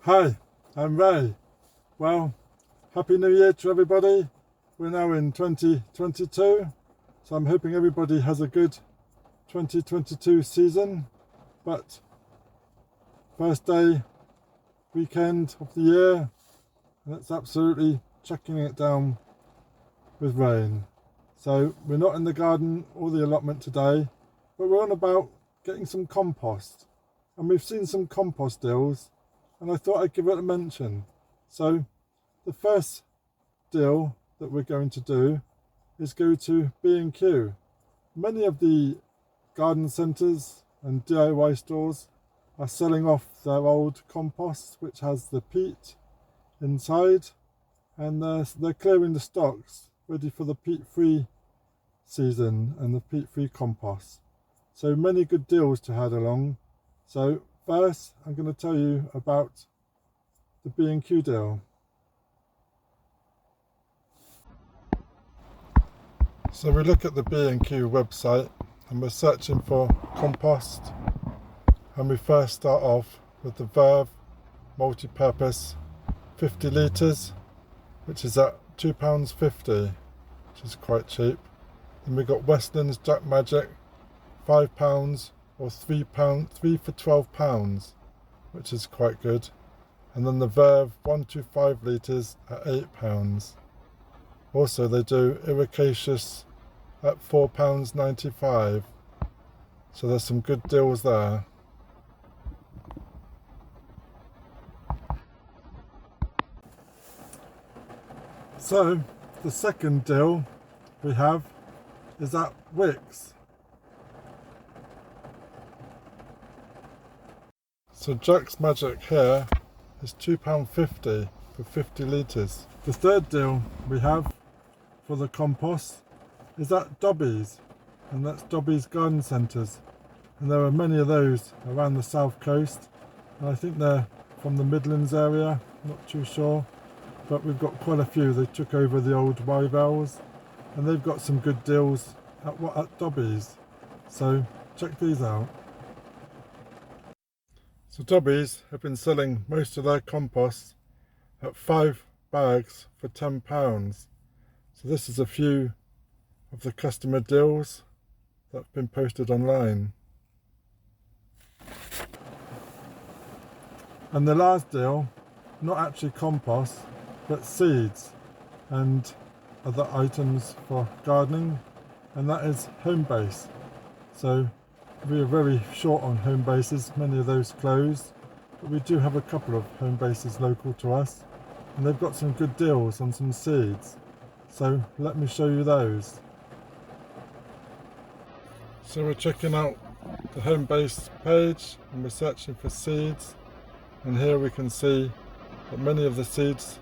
Hi, I'm Ray. Well, Happy New Year to everybody. We're now in 2022, so I'm hoping everybody has a good 2022 season. But first day, weekend of the year, and it's absolutely chucking it down with rain. So we're not in the garden or the allotment today, but we're on about getting some compost. And we've seen some compost deals, and I thought I'd give it a mention. So the first deal that we're going to do is go to B&Q. Many of the garden centres and DIY stores are selling off their old compost, which has the peat inside, and they're clearing the stocks ready for the peat-free season and the peat-free compost. So many good deals to head along. So first, I'm going to tell you about the B&Q deal. So we look at the B&Q website and we're searching for compost, and we first start off with the Verve multi-purpose 50 litres, which is at £2.50, which is quite cheap. Then we've got Westland's Jack Magic, £5 or £3 for £12, which is quite good. And then the Verve 125 litres at £8. Also they do Ericaceous at £4.95, so there's some good deals there. So the second deal we have is at Wicks. So Jack's Magic here is £2.50 for 50 litres. The third deal we have for the compost is at Dobbys, and that's Dobbys Garden Centres. And there are many of those around the south coast, and I think they're from the Midlands area, not too sure. But we've got quite a few. They took over the old Wyvells, and they've got some good deals at Dobbys. So check these out. So Dobbys have been selling most of their compost at 5 bags for £10. So this is a few of the customer deals that have been posted online. And the last deal, not actually compost, but seeds and other items for gardening, and that is Homebase. So we are very short on home bases, many of those closed, but we do have a couple of home bases local to us, and they've got some good deals on some seeds. So let me show you those. So we're checking out the Homebase page and we're searching for seeds, and here we can see that many of the seeds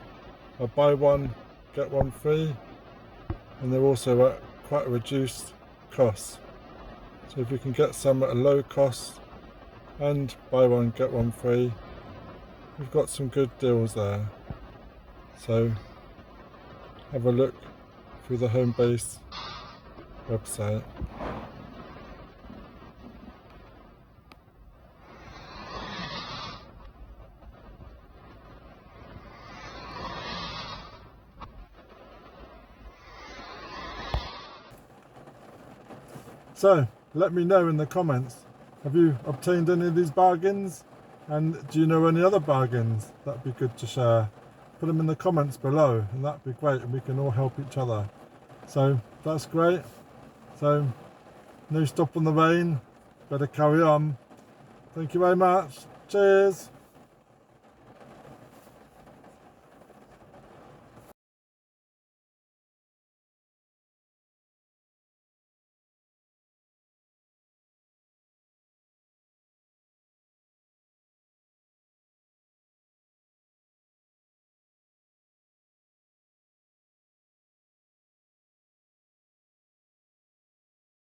are buy one get one free, and they're also at quite a reduced cost. So if you can get some at a low cost and buy one get one free, we've got some good deals there. So have a look through the Homebase website. So let me know in the comments, have you obtained any of these bargains, and do you know any other bargains that'd be good to share? Put them in the comments below, and that'd be great, and we can all help each other. So that's great. So no stop on the rain, better carry on. Thank you very much. Cheers.